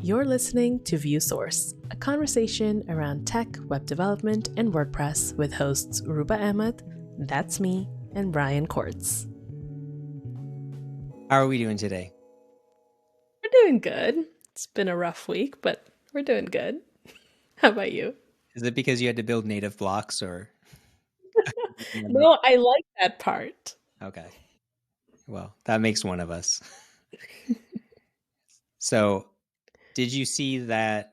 You're listening to ViewSource, a conversation around tech, web development, and WordPress with hosts Aurooba Ahmed, that's me, and Brian Kortz. How are we doing today? We're doing good. It's been a rough week, but we're doing good. How about you? Is it because you had to build native blocks or? No, I like that part. Okay. Well, that makes one of us. So, did you see that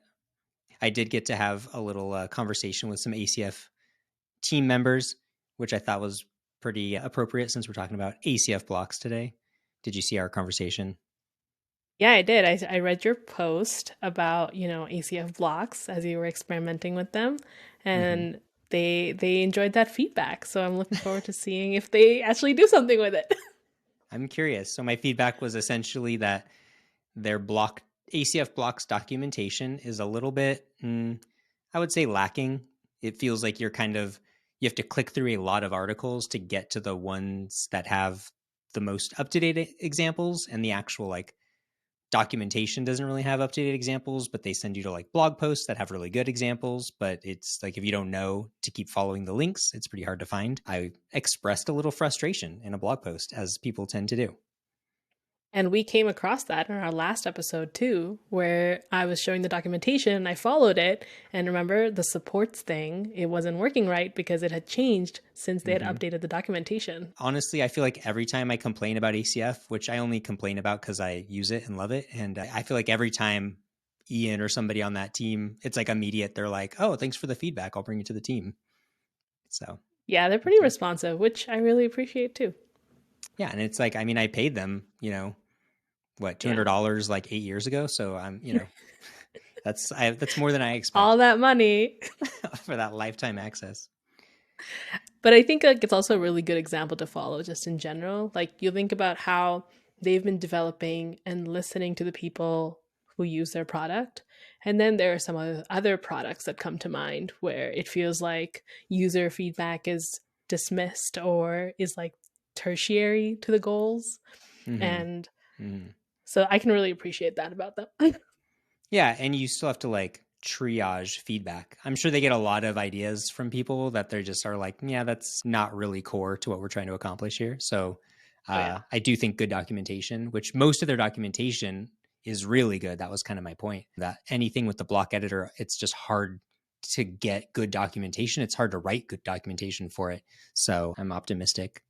I did get to have a little conversation with some ACF team members, which I thought was pretty appropriate since we're talking about ACF blocks today. Did you see our conversation? Yeah, I did. I read your post about, ACF blocks as you were experimenting with them, and they enjoyed that feedback. So I'm looking forward to seeing if they actually do something with it. I'm curious. So my feedback was essentially that their ACF blocks documentation is a little bit, I would say, lacking. It feels like you have to click through a lot of articles to get to the ones that have the most up-to-date examples, and the actual documentation doesn't really have up-to-date examples, but they send you to blog posts that have really good examples. But it's if you don't know to keep following the links, it's pretty hard to find. I expressed a little frustration in a blog post, as people tend to do. And we came across that in our last episode too, where I was showing the documentation and I followed it. And remember the supports thing, it wasn't working right because it had changed since they had updated the documentation. Honestly, I feel like every time I complain about ACF, which I only complain about because I use it and love it, and I feel like every time Ian or somebody on that team, it's immediate. They're like, oh, thanks for the feedback. I'll bring it to the team. So yeah, they're pretty responsive, which I really appreciate too. Yeah. And it's I paid them, what, $200 8 years ago. So I'm, that's more than I expect. All that money for that lifetime access. But I think it's also a really good example to follow just in general. You think about how they've been developing and listening to the people who use their product. And then there are some other products that come to mind where it feels like user feedback is dismissed or is tertiary to the goals. And so I can really appreciate that about them. Yeah. And you still have to triage feedback. I'm sure they get a lot of ideas from people that they just are yeah, that's not really core to what we're trying to accomplish here. So I do think good documentation, which most of their documentation is really good. That was kind of my point, that anything with the block editor, it's just hard to get good documentation. It's hard to write good documentation for it. So I'm optimistic,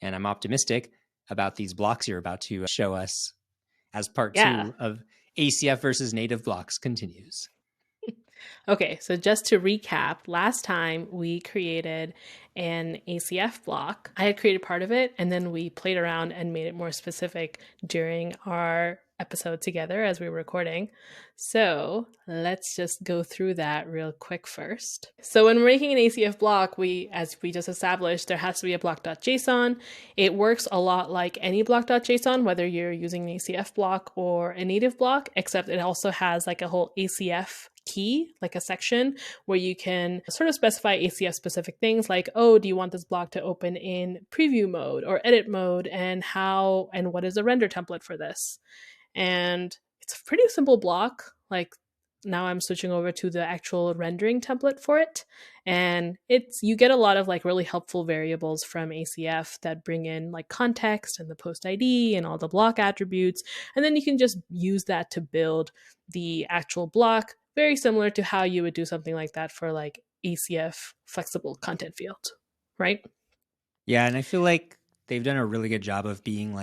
and I'm optimistic about these blocks you're about to show us as part 2 of ACF versus native blocks continues. Okay, so just to recap, last time we created an ACF block. I had created part of it, and then we played around and made it more specific during our episode together as we were recording. So let's just go through that real quick first. So when we're making an ACF block, as we just established, there has to be a block.json. It works a lot like any block.json, whether you're using an ACF block or a native block, except it also has a whole ACF key, a section where you can sort of specify ACF specific things do you want this block to open in preview mode or edit mode, and what is the render template for this? And it's a pretty simple block. Now I'm switching over to the actual rendering template for it. And you get a lot of really really variables from ACF that bring in context and the post ID and all the block attributes. And then you can just use that to build the actual block, very similar to how you would do something like that for ACF flexible content field, right? Yeah. And I feel like they've done a really good job of being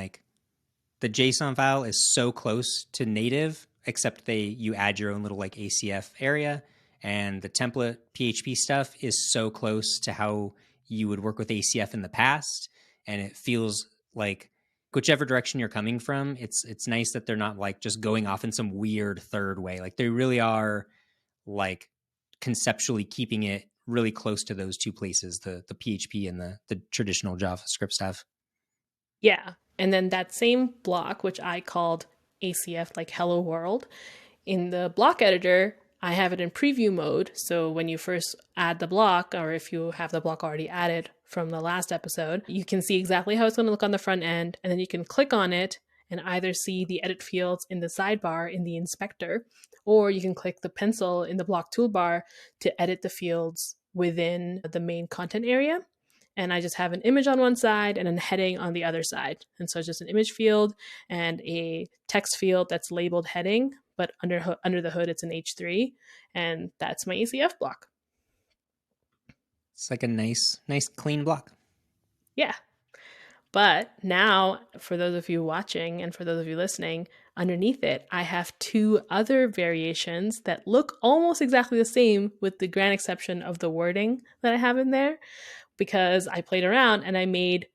the JSON file is so close to native, except you add your own little ACF area, and the template PHP stuff is so close to how you would work with ACF in the past. And it feels like whichever direction you're coming from, it's nice that they're not just going off in some weird third way. They really are conceptually keeping it really close to those two places, the PHP and the traditional JavaScript stuff. Yeah. And then that same block, which I called ACF, hello world, in the block editor, I have it in preview mode. So when you first add the block, or if you have the block already added from the last episode, you can see exactly how it's going to look on the front end. And then you can click on it and either see the edit fields in the sidebar in the inspector, or you can click the pencil in the block toolbar to edit the fields within the main content area. And I just have an image on one side and a heading on the other side. And so it's just an image field and a text field that's labeled heading, but under the hood it's an H3, and that's my ACF block. It's like a nice clean block. Yeah. But now, for those of you watching and for those of you listening, underneath it, I have two other variations that look almost exactly the same, with the grand exception of the wording that I have in there, because I played around and I made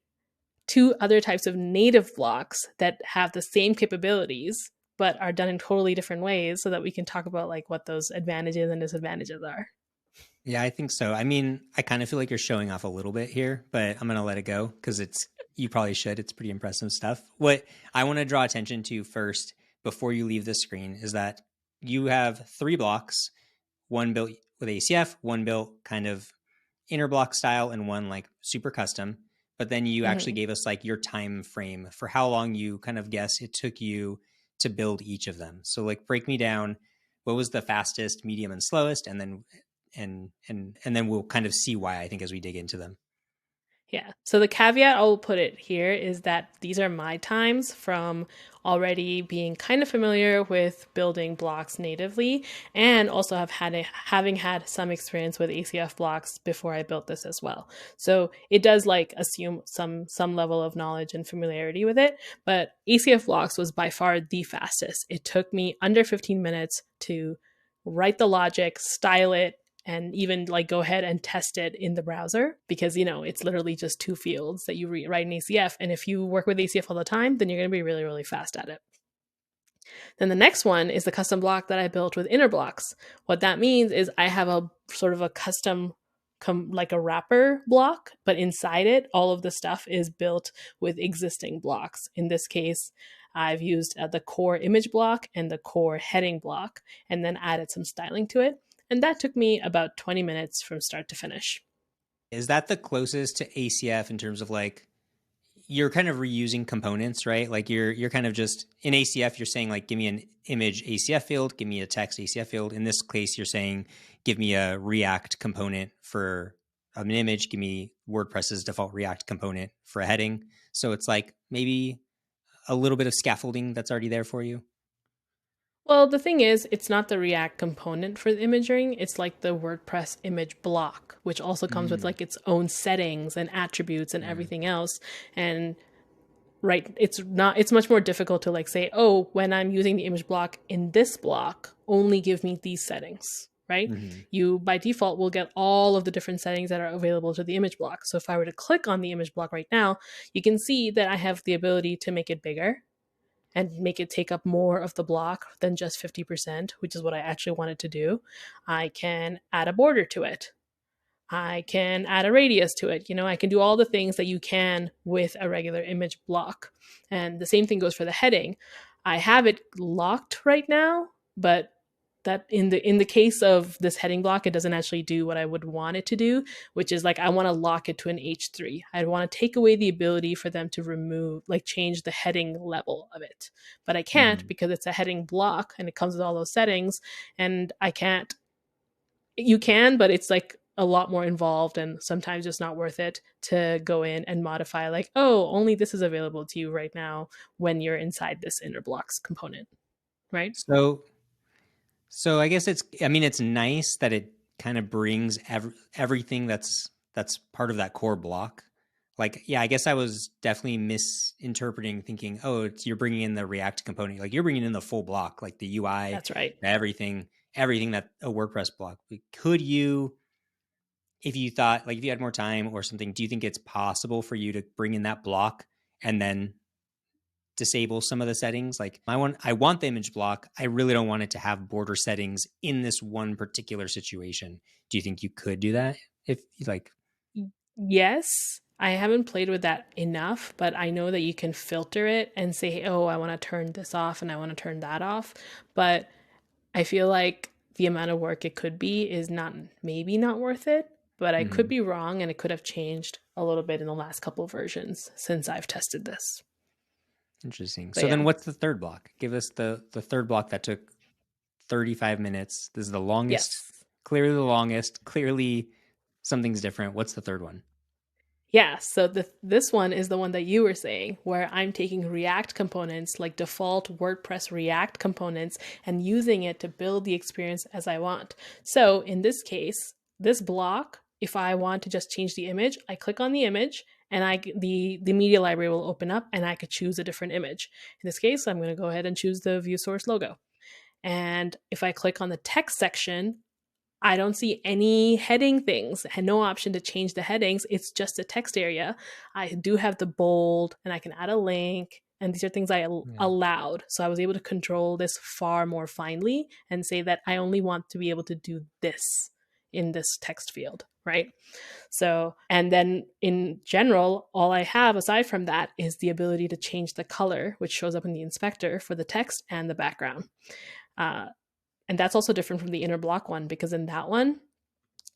two other types of native blocks that have the same capabilities but are done in totally different ways, so that we can talk about like what those advantages and disadvantages are. Yeah, I think so. I mean, I kind of feel like you're showing off a little bit here, but I'm going to let it go because you probably should. It's pretty impressive stuff. What I want to draw attention to first before you leave the screen is that you have 3 blocks, one built with ACF, one built kind of inner block style, and one like super custom. But then you actually Mm-hmm. gave us like your time frame for how long you kind of guess it took you to build each of them. So like break me down, what was the fastest, medium, and slowest, and then we'll kind of see why, I think, as we dig into them. Yeah. So the caveat I'll put it here is that these are my times from already being kind of familiar with building blocks natively, and also having had some experience with ACF blocks before I built this as well. So it does like assume some level of knowledge and familiarity with it, but ACF blocks was by far the fastest. It took me under 15 minutes to write the logic, style it, and even like go ahead and test it in the browser, because it's literally just two fields that you write in ACF, and if you work with ACF all the time, then you're going to be really, really fast at it. Then the next one is the custom block that I built with innerBlocks. What that means is I have a sort of a custom like a wrapper block, but inside it all of the stuff is built with existing blocks. In this case, I've used the core image block and the core heading block, and then added some styling to it. And that took me about 20 minutes from start to finish. Is that the closest to ACF in terms of like you're kind of reusing components, right? Like you're kind of just in ACF, you're saying like, give me an image ACF field, give me a text ACF field. In this case, you're saying, give me a React component for an image, give me WordPress's default React component for a heading. So it's like maybe a little bit of scaffolding that's already there for you. Well, the thing is, it's not the React component for the imaging. It's like the WordPress image block, which also comes with Mm, like its own settings and attributes and mm, everything else. And right, it's much more difficult to like say, oh, when I'm using the image block in this block, only give me these settings, right? mm-hmm. You by default will get all of the different settings that are available to the image block. So if I were to click on the image block right now, you can see that I have the ability to make it bigger and make it take up more of the block than just 50%, which is what I actually wanted to do. I can add a border to it. I can add a radius to it. I can do all the things that you can with a regular image block. And the same thing goes for the heading. I have it locked right now, but that in the case of this heading block, it doesn't actually do what I would want it to do, which is like I want to lock it to an H3. I want to take away the ability for them to change the heading level of it. But I can't, Mm-hmm. because it's a heading block and it comes with all those settings, and I can't. You can, but it's like a lot more involved, and sometimes it's not worth it to go in and modify like, oh, only this is available to you right now when you're inside this innerBlocks component, right? So I guess I mean, it's nice that it kind of brings everything that's part of that core block. Like, yeah, I guess I was definitely misinterpreting, thinking, oh, you're bringing in the React component. Like, you're bringing in the full block, like the UI, That's right. everything that a WordPress block. Could you, if you thought, like, if you had more time or something, do you think it's possible for you to bring in that block and then disable some of the settings? Like, I want the image block. I really don't want it to have border settings in this one particular situation. Do you think you could do that if like? Yes, I haven't played with that enough, but I know that you can filter it and say, oh, I want to turn this off and I want to turn that off. But I feel like the amount of work it could be is not, maybe not worth it, but I could Mhm. be wrong, and it could have changed a little bit in the last couple of versions since I've tested this. Interesting. But So then yeah, what's the third block? Give us the third block that took 35 minutes. This is the longest, yes. clearly the longest, clearly something's different. What's the third one? Yeah, so this one is the one that you were saying, where I'm taking React components, like default WordPress React components, and using it to build the experience as I want. So in this case, this block, if I want to just change the image, I click on the image, and the media library will open up, and I could choose a different image. In this case, I'm going to go ahead and choose the view source logo. And if I click on the text section, I don't see any heading things. I had no option to change the headings. It's just a text area. I do have the bold and I can add a link. And these are things I Yeah. allowed. So I was able to control this far more finely and say that I only want to be able to do this in this text field, right? So, and then in general, all I have aside from that is the ability to change the color, which shows up in the inspector for the text and the background. Uh, and that's also different from the inner block one because in that one,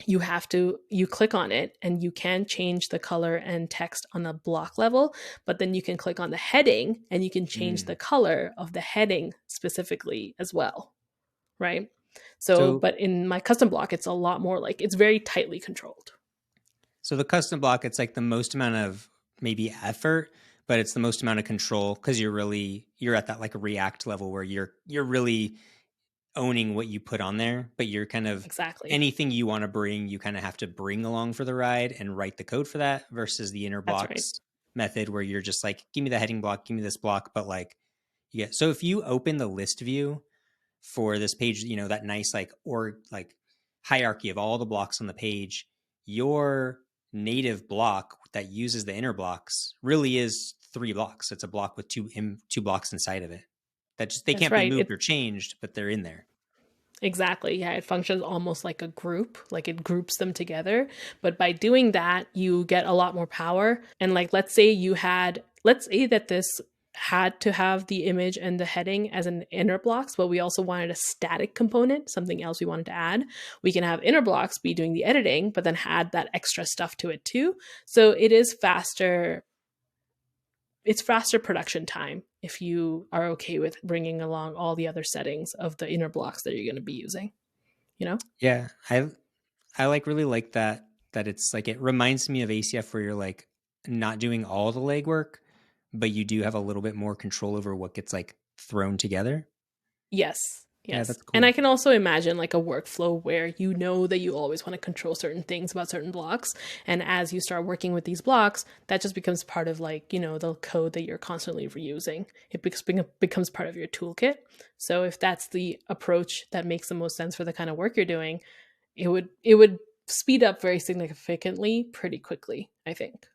you click on it and you can change the color and text on a block level, but then you can click on the heading and you can change the Mm. color of the heading specifically as well, right? So, So but in my custom block, it's a lot more like it's very tightly controlled. so the custom block, it's like the most amount of maybe effort, but it's the most amount of control because you're at that like React level where you're really owning what you put on there, but you're kind of Exactly. anything you want to bring, you kind of have to bring along for the ride and write the code for that versus the inner That's right. blocks method where you're just like, give me the heading block, give me this block. But like, yeah. So if you open the list view for this page, that nice like hierarchy of all the blocks on the page, your native block that uses the inner blocks really is 3 blocks. It's a block with two blocks inside of it that just they That's can't be right. moved It or changed, but they're in there. Exactly. Yeah, it functions almost like a group, like it groups them together. But by doing that, you get a lot more power. And like, let's say that this had to have the image and the heading as an inner blocks, but we also wanted a static component, something else we wanted to add. We can have inner blocks be doing the editing, but then add that extra stuff to it too. So it is faster. It's faster production time if you are okay with bringing along all the other settings of the inner blocks that you're going to be using, you know? Yeah, I like really like that it's like it reminds me of ACF where you're like not doing all the legwork, but you do have a little bit more control over what gets like thrown together. Yes. Yeah, Yes. that's And I cool. can also imagine like a workflow where you know that you always want to control certain things about certain blocks. And as you start working with these blocks, that just becomes part of like, the code that you're constantly reusing. It becomes part of your toolkit. So if that's the approach that makes the most sense for the kind of work you're doing, it would speed up very significantly pretty quickly, I think.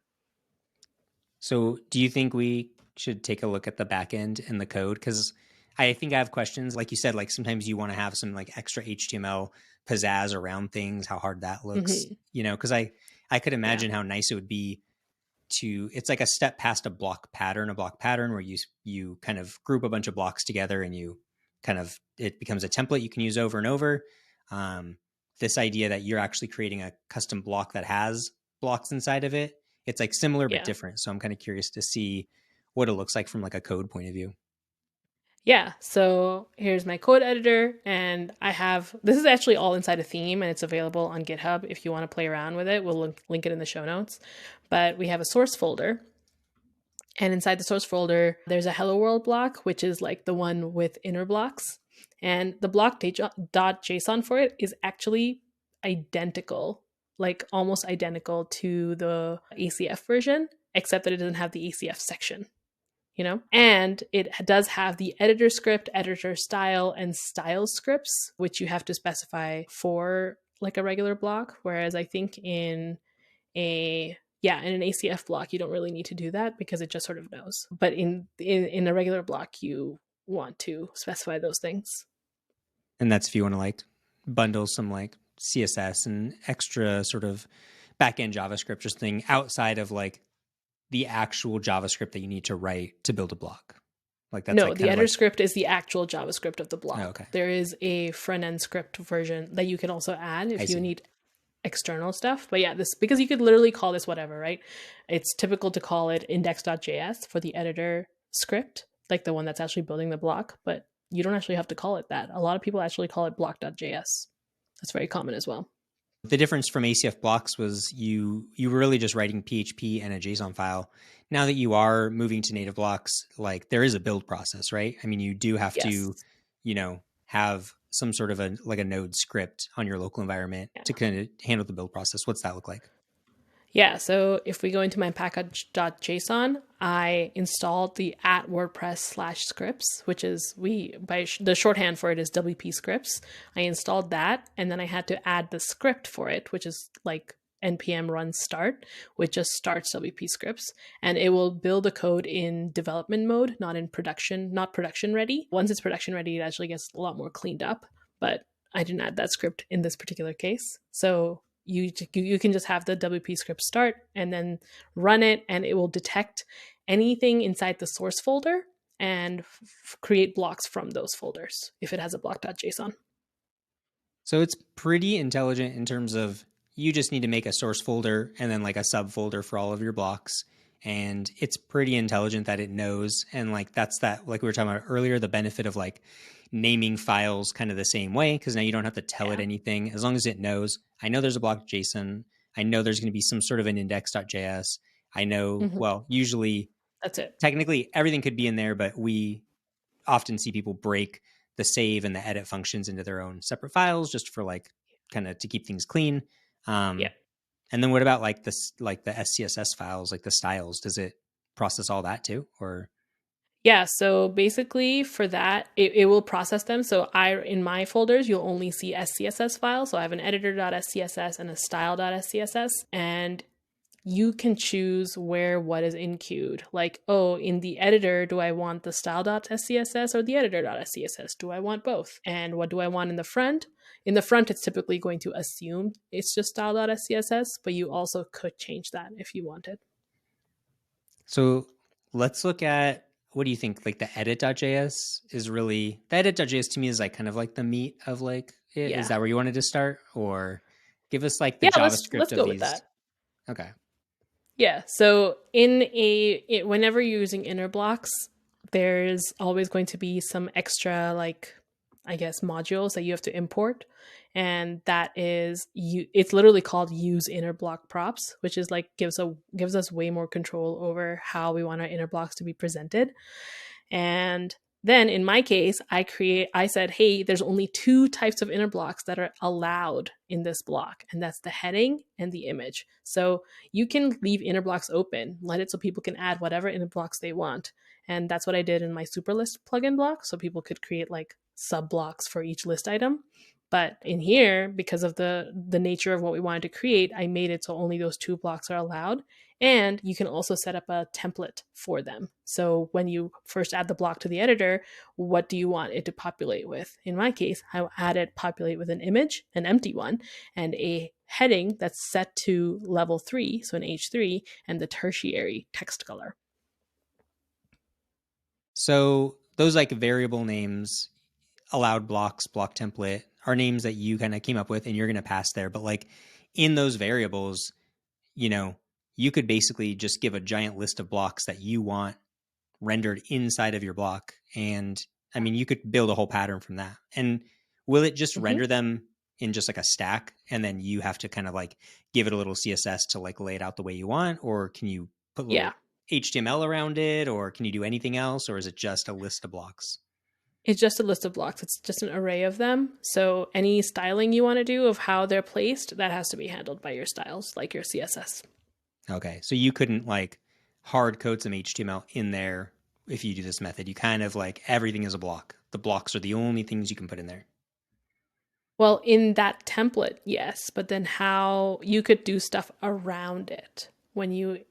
So, do you think we should take a look at the back end and the code? Because I think I have questions. Like you said, like sometimes you want to have some like extra HTML pizzazz around things, how hard that looks, Hmm. because I could Yeah. imagine how nice it would be to it's like a step past a block pattern where you kind of group a bunch of blocks together and you kind of it becomes a template you can use over and over. um, this idea that you're actually creating a custom block that has blocks inside of it, it's like similar but Yeah. different, so I'm kind of curious to see what it looks like from like a code point of view. Yeah, so here's my code editor, and this is actually all inside a theme, and it's available on GitHub if you want to play around with it. We'll link it in the show notes. But we have a source folder, and inside the source folder, there's a hello world block, which is like the one with inner blocks. And the block.json for it is actually identical, like almost identical to the ACF version, except that it doesn't have the ACF section. And it does have the editor script, editor style, and style scripts, which you have to specify for like a regular block. Whereas I think in an ACF block, you don't really need to do that because it just sort of knows. But in a regular block, you want to specify those things. And that's if you want to like bundle some like css and extra sort of backend javascript just thing outside of like the actual JavaScript that you need to write to build a block. Like that's No, like the kind of editor like, script is the actual JavaScript of the oh, block. okay, There is a front end script version that you can also add I if you see. need external stuff. But yeah, this because you could literally call this whatever, right? It's typical to call it index.js for the editor script, like the one that's actually building the block, but you don't actually have to call it that. A lot of people actually call it block.js. That's very common as well. The difference from ACF blocks was you were really just writing PHP and a JSON file. Now that you are moving to native blocks, like there is a build process, right? I mean, you do have Yes. to, have some sort of a node script on your local environment to Yeah. kind of handle the build process. What's that look like? Yeah, so if we go into my package.json, I installed the at WordPress slash scripts, which is the shorthand for it is WP scripts. I installed that, and then I had to add the script for it, which is like npm run start, which just starts WP scripts, and it will build the code in development mode, not in production, not production ready. Once it's production ready, it actually gets a lot more cleaned up, but I didn't add that script in this particular case. So you can just have the WP script start and then run it, and it will detect anything inside the source folder and create blocks from those folders if it has a block.json. So it's pretty intelligent in terms of you just need to make a source folder and then like a subfolder for all of your blocks. And it's pretty intelligent that it knows. And like that's that, like we were talking about earlier, the benefit of like naming files kind of the same way, because now you don't have to tell it Yeah. anything. As long as it knows, I know there's a block.json. I know there's going to be some sort of an index.js. I know, Mm-hmm. well, usually, That's it. technically everything could be in there, but we often see people break the save and the edit functions into their own separate files just for like kind of to keep things clean. Yeah. Um, and then what about like this, like the SCSS files, like the styles? Does it process all that too, or? Yeah, so basically for that, it will process them. So in my folders, you'll only see SCSS files. So I have an editor.scss and a style.scss. And you can choose where what is in queued. Like, oh, in the editor, do I want the style.scss or the editor.scss? Do I want both? And what do I want in the front? In the front, it's typically going to assume it's just style.scss, but you also could change that if you wanted. So let's look at, what do you think? Like the edit.js is really, the edit.js to me is like kind of like the meat of like it. Is Yeah. that where you wanted to start, or give us like the Yeah, let's JavaScript of go with these? that. Okay. Yeah. So whenever you're using innerBlocks, there's always going to be some extra, like, I guess, modules that you have to import, and that is you. It's literally called use inner block props, which is like gives us way more control over how we want our inner blocks to be presented. And then in my case, I said, hey, there's only two types of inner blocks that are allowed in this block, and that's the heading and the image. So you can leave inner blocks open, let it so people can add whatever inner blocks they want. And that's what I did in my Superlist plugin block. So people could create like sub blocks for each list item. But in here, because of the nature of what we wanted to create, I made it so only those two blocks are allowed. And you can also set up a template for them. So when you first add the block to the editor, what do you want it to populate with? In my case, I had it populate with an image, an empty one, and a heading that's set to level 3, so an H3, and the tertiary text color. So those like variable names, allowed blocks, block template, are names that you kind of came up with and you're going to pass there. But like in those variables, you know, you could basically just give a giant list of blocks that you want rendered inside of your block. And I mean, you could build a whole pattern from that. And will it just Mm-hmm. render them in just like a stack? And then you have to kind of like give it a little CSS to like lay it out the way you want? Or can you put Yeah, little HTML around it? Or can you do anything else? Or is it just a list of blocks? it's just a list of blocks. It's just an array of them. So any styling you want to do of how they're placed, that has to be handled by your styles, like your CSS. Okay. So you couldn't like hard code some HTML in there if you do this method. You kind of like everything is a block. The blocks are the only things you can put in there. Well, in that template, yes, but then how you could do stuff around it when you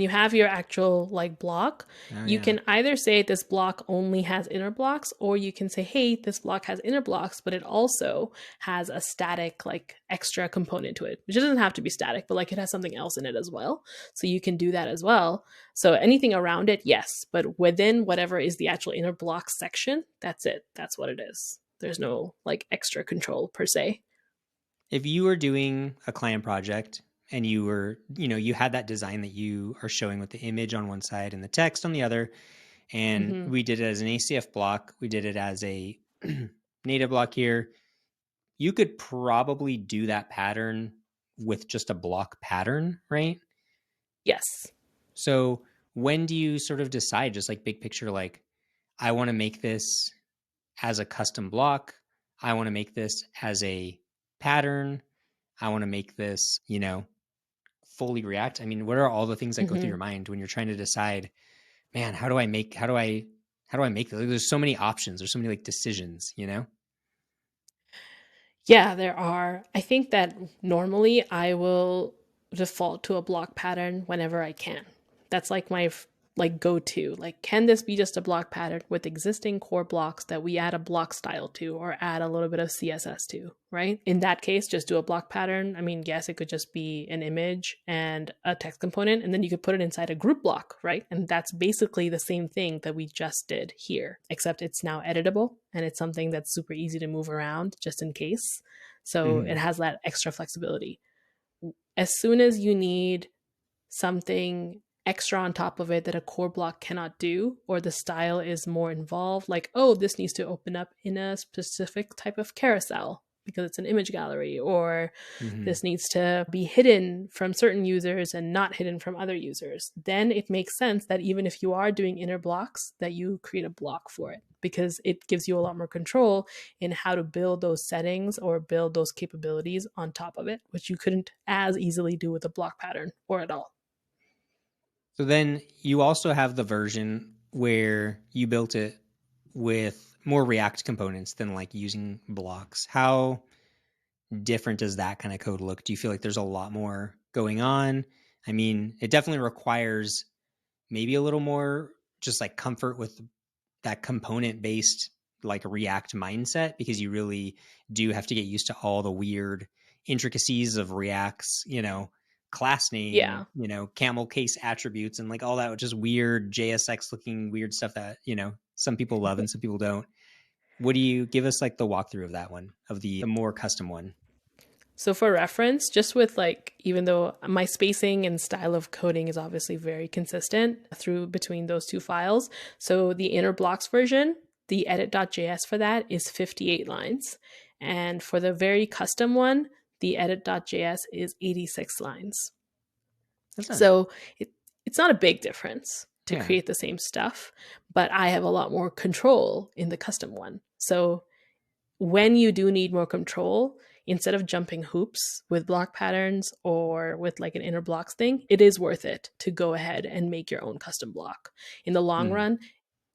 have your actual like block, Oh, you yeah. can either say this block only has inner blocks, or you can say, hey, this block has inner blocks, but it also has a static like extra component to it, which doesn't have to be static, but like it has something else in it as well. So you can do that as well. So anything around it, yes, but within whatever is the actual inner block section, that's it. That's what it is. There's no like extra control per se. If you were doing a client project and you were, you had that design that you are showing with the image on one side and the text on the other. And Hmm. we did it as an ACF block. We did it as a native block here. You could probably do that pattern with just a block pattern, right? Yes. So when do you sort of decide, just like big picture, like, I want to make this as a custom block. I want to make this as a pattern. I want to make this, fully React. I mean, what are all the things that go through Hmm. your mind when you're trying to decide, man, how do I make this? Like, there's so many options. There's so many like decisions. Yeah, there are. I think that normally I will default to a block pattern whenever I can. That's like my like go-to. Like, can this be just a block pattern with existing core blocks that we add a block style to or add a little bit of CSS to, right? In that case, just do a block pattern. I mean, yes, it could just be an image and a text component, and then you could put it inside a group block, right? And that's basically the same thing that we just did here, except it's now editable and it's something that's super easy to move around just in case. So it Mm-hmm. has that extra flexibility. As soon as you need something extra on top of it that a core block cannot do, or the style is more involved, like, oh, this needs to open up in a specific type of carousel because it's an image gallery, or Mm-hmm. this needs to be hidden from certain users and not hidden from other users, then it makes sense that even if you are doing inner blocks, that you create a block for it, because it gives you a lot more control in how to build those settings or build those capabilities on top of it, which you couldn't as easily do with a block pattern or at all. So then you also have the version where you built it with more React components than like using blocks. How different does that kind of code look? Do you feel like there's a lot more going on? I mean, it definitely requires maybe a little more just like comfort with that component based like React mindset, because you really do have to get used to all the weird intricacies of React's, class name, Yeah. camel case attributes and like all that just weird JSX looking weird stuff that, some people love and some people don't. What do you give us like the walkthrough of that one, of the more custom one? So for reference, just with like, even though my spacing and style of coding is obviously very consistent through between those two files. So the innerBlocks version, the edit.js for that is 58 lines. And for the very custom one, the edit.js is 86 lines. That's not, So it's not a big difference to yeah. create the same stuff, but I have a lot more control in the custom one. So when you do need more control, instead of jumping hoops with block patterns or with like an inner blocks thing, it is worth it to go ahead and make your own custom block. In the long Hmm. run,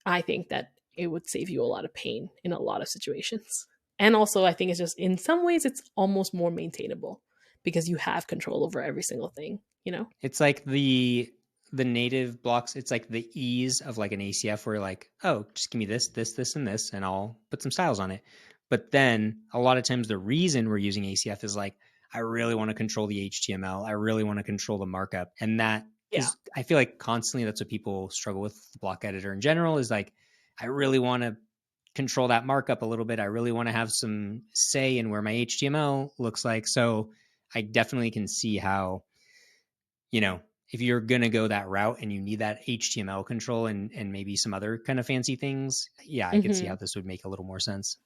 I think that it would save you a lot of pain in a lot of situations. And also, I think it's just in some ways, it's almost more maintainable because you have control over every single thing, you know? It's like the native blocks. It's like the ease of like an ACF where you're like, oh, just give me this, and this, and I'll put some styles on it. But then a lot of times the reason we're using ACF is like, I really want to control the HTML. I really want to control the markup. And that Yeah. is, I feel like constantly that's what people struggle with the block editor in general, is like, I really want to control that markup a little bit. I really want to have some say in where my HTML looks like. So I definitely can see how, if you're going to go that route and you need that HTML control and maybe some other kind of fancy things, yeah, I could see how Hmm. this would make a little more sense.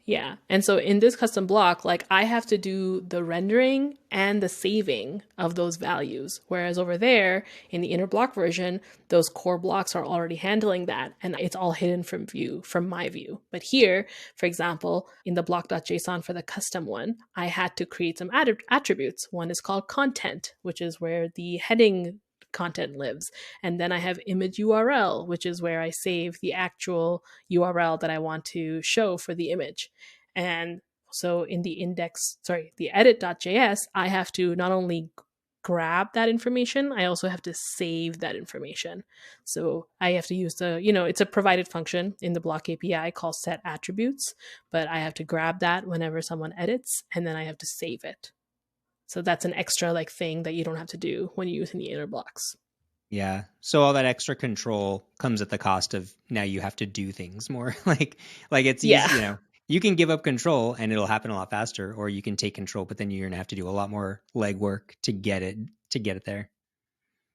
Yeah. And so in this custom block, like I have to do the rendering and the saving of those values. Whereas over there in the inner block version, those core blocks are already handling that and it's all hidden from view, from my view. But here, for example, in the block.json for the custom one, I had to create some attributes. One is called content, which is where the heading content lives. And then I have image URL, which is where I save the actual URL that I want to show for the image. And so in the the edit.js, I have to not only grab that information, I also have to save that information. So I have to use it's a provided function in the block API called set attributes, but I have to grab that whenever someone edits and then I have to save it. So that's an extra like thing that you don't have to do when you're using the inner blocks. Yeah. So all that extra control comes at the cost of now you have to do things more like it's Yeah. easy, You can give up control and it'll happen a lot faster, or you can take control, but then you're gonna have to do a lot more legwork to get it there.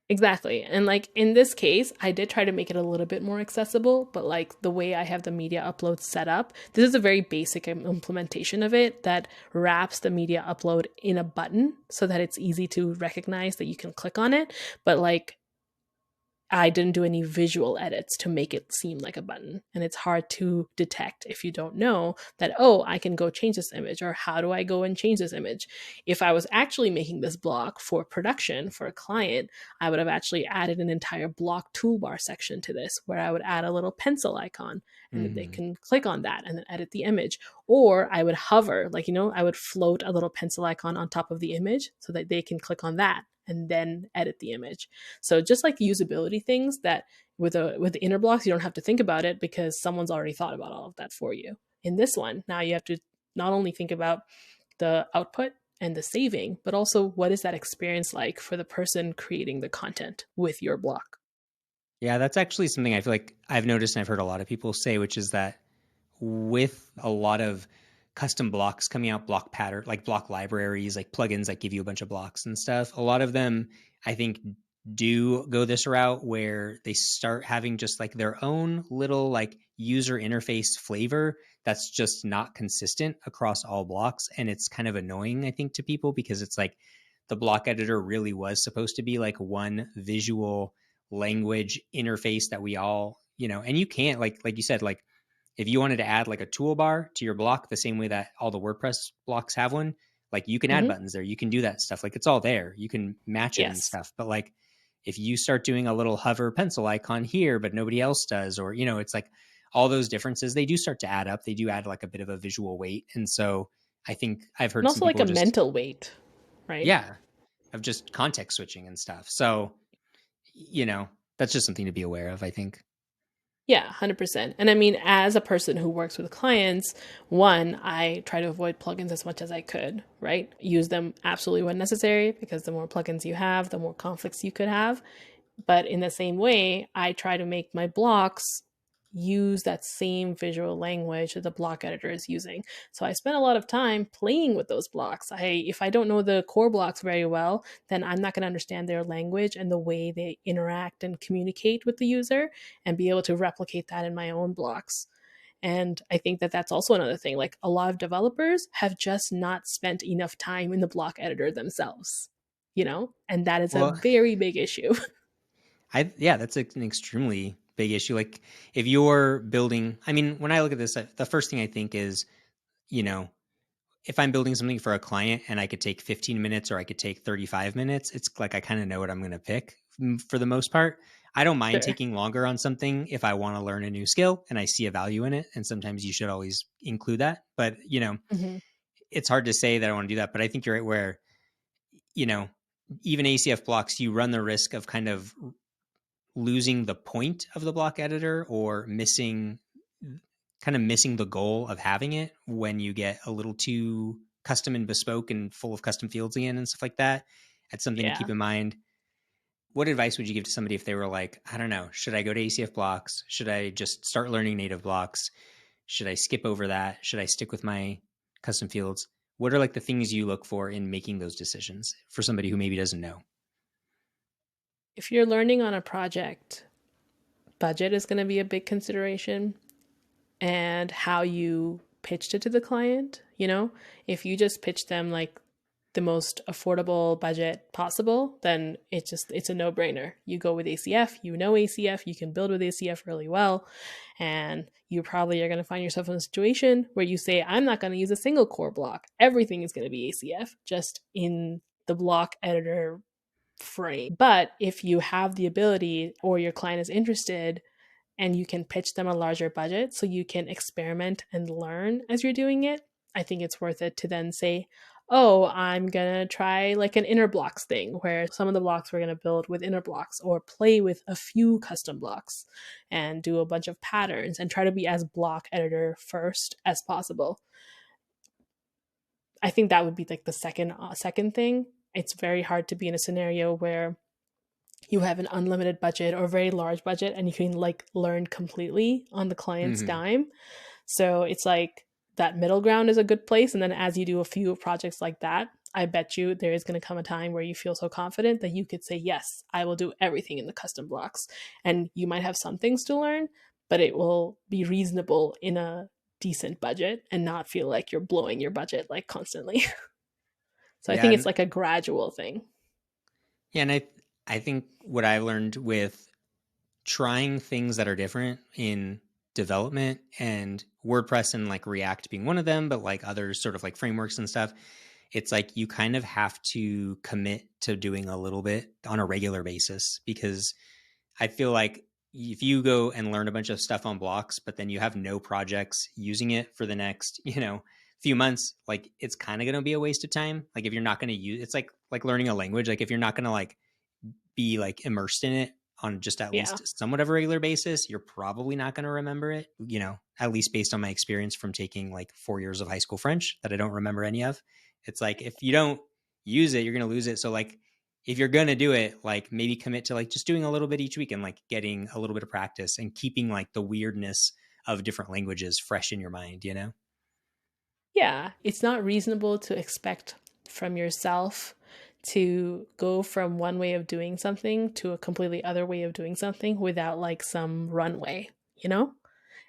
Exactly. And like in this case, I did try to make it a little bit more accessible, but like the way I have the media upload set up, this is a very basic implementation of it that wraps the media upload in a button so that it's easy to recognize that you can click on it. But like I didn't do any visual edits to make it seem like a button. And it's hard to detect if you don't know that, oh, I can go change this image, or how do I go and change this image? If I was actually making this block for production for a client, I would have actually added an entire block toolbar section to this where I would add a little pencil icon and then they Mm-hmm. can click on that and then edit the image. Or I would hover, like, I would float a little pencil icon on top of the image so that they can click on that and then edit the image. So just like usability things that with the innerBlocks, you don't have to think about it because someone's already thought about all of that for you. In this one, now you have to not only think about the output and the saving, but also what is that experience like for the person creating the content with your block. Yeah, that's actually something I feel like I've noticed and I've heard a lot of people say, which is that with a lot of custom blocks coming out, block pattern, like block libraries, like plugins that give you a bunch of blocks and stuff, a lot of them, I think, do go this route where they start having just like their own little like user interface flavor that's just not consistent across all blocks. And it's kind of annoying, I think, to people because it's like the block editor really was supposed to be like one visual language interface that we all, and you can't like you said, like if you wanted to add like a toolbar to your block the same way that all the WordPress blocks have one, like you can add Mm-hmm. buttons there, you can do that stuff, like it's all there, you can match it and Yes. stuff. But like if you start doing a little hover pencil icon here but nobody else does, or it's like all those differences, they do start to add up, they do add like a bit of a visual weight. And so I think I've And heard some also like people a just, mental weight, right? yeah, of just context switching and stuff. So you know that's just something to be aware of, I think. Yeah, 100%. And I mean, as a person who works with clients, one, I try to avoid plugins as much as I could, right? Use them absolutely when necessary because the more plugins you have, the more conflicts you could have. But in the same way, I try to make my blocks use that same visual language that the block editor is using. So I spend a lot of time playing with those blocks. If I don't know the core blocks very well, then I'm not going to understand their language and the way they interact and communicate with the user and be able to replicate that in my own blocks. And I think that that's also another thing. Like a lot of developers have just not spent enough time in the block editor themselves, and that is a Well, very big issue. yeah, that's an extremely big issue. Like if you're building, I mean, when I look at this, the first thing I think is, you know, if I'm building something for a client and I could take 15 minutes or I could take 35 minutes, it's like I kind of know what I'm going to pick for the most part. I don't mind Sure. taking longer on something if I want to learn a new skill and I see a value in it. And sometimes you should always include that. But, Hmm. it's hard to say that I want to do that. But I think you're right where, you know, even ACF blocks, you run the risk of kind of losing the point of the block editor or missing the goal of having it when you get a little too custom and bespoke and full of custom fields again and stuff like that. That's something to keep Yeah. in mind. What advice would you give to somebody if they were like, I don't know, should I go to ACF blocks? Should I just start learning native blocks? Should I skip over that? Should I stick with my custom fields? What are like the things you look for in making those decisions for somebody who maybe doesn't know? If you're learning on a project, budget is going to be a big consideration and how you pitched it to the client. If you just pitch them like the most affordable budget possible, then it's a no-brainer. You go with ACF, ACF, you can build with ACF really well, and you probably are going to find yourself in a situation where you say, I'm not going to use a single core block. Everything is going to be ACF, just in the block editor frame. But if you have the ability or your client is interested and you can pitch them a larger budget so you can experiment and learn as you're doing it, I think it's worth it to then say, oh, I'm going to try like an innerBlocks thing where some of the blocks we're going to build with innerBlocks or play with a few custom blocks and do a bunch of patterns and try to be as block editor first as possible. I think that would be like the second thing. It's very hard to be in a scenario where you have an unlimited budget or a very large budget and you can like learn completely on the client's Mm-hmm. dime. So it's like that middle ground is a good place. And then as you do a few projects like that, I bet you there is going to come a time where you feel so confident that you could say, yes, I will do everything in the custom blocks. And you might have some things to learn, but it will be reasonable in a decent budget and not feel like you're blowing your budget like constantly. So I Yeah, think it's like a gradual thing. yeah, and I think what I learned with trying things that are different in development, and WordPress and like React being one of them, but like other sort of like frameworks and stuff, it's like you kind of have to commit to doing a little bit on a regular basis, because I feel like if you go and learn a bunch of stuff on blocks, but then you have no projects using it for the next, few months, like it's kind of going to be a waste of time. Like if you're not going to use, it's like learning a language. Like if you're not going to like be like immersed in it on just at Yeah. least somewhat of a regular basis, you're probably not going to remember it, at least based on my experience from taking like 4 years of high school French that I don't remember any of. It's like, if you don't use it, you're going to lose it. So like, if you're going to do it, like maybe commit to like just doing a little bit each week and like getting a little bit of practice and keeping like the weirdness of different languages fresh in your mind, Yeah. It's not reasonable to expect from yourself to go from one way of doing something to a completely other way of doing something without like some runway, you know?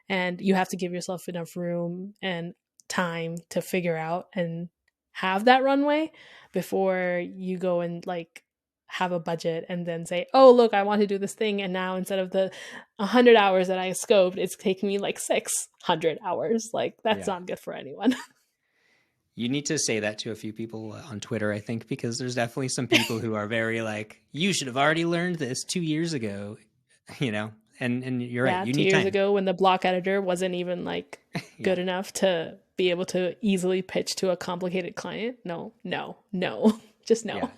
And you have to give yourself enough room and time to figure out and have that runway before you go and like have a budget and then say, oh look, I want to do this thing, and now instead of the 100 hours that I scoped, it's taking me like 600 hours. Like that's Yeah. not good for anyone. You need to say that to a few people on Twitter, I think, because there's definitely some people who are very like, you should have already learned this 2 years ago, and you're right. Yeah, You 2 need years time. ago when the block editor wasn't even like Yeah, good enough to be able to easily pitch to a complicated client. No, no, no. Just no. yeah,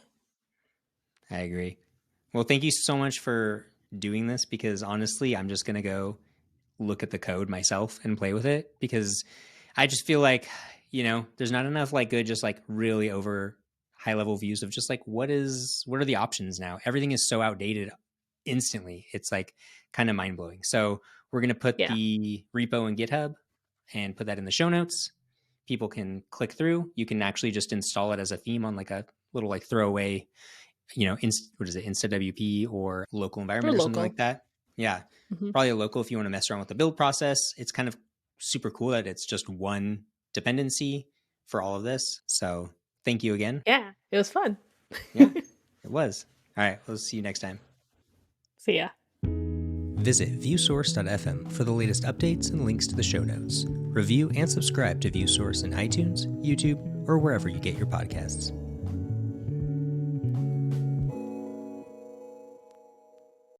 I agree. Well, thank you so much for doing this, because honestly, I'm just going to go look at the code myself and play with it, because I just feel like, there's not enough like good, just like really over high level views of just like what are the options now? Everything is so outdated instantly. It's like kind of mind blowing. So we're going to put Yeah. the repo in GitHub and put that in the show notes. People can click through. You can actually just install it as a theme on like a little like throwaway, what is it, InstaWP or local Or environment or something like local. that. Yeah, Hmm. probably a local if you want to mess around with the build process. It's kind of super cool that it's just one dependency for all of this. So thank you again. Yeah, it was fun. Yeah, it was. All right, we'll see you next time. See ya. Visit viewsource.fm for the latest updates and links to the show notes. Review and subscribe to ViewSource in iTunes, YouTube, or wherever you get your podcasts.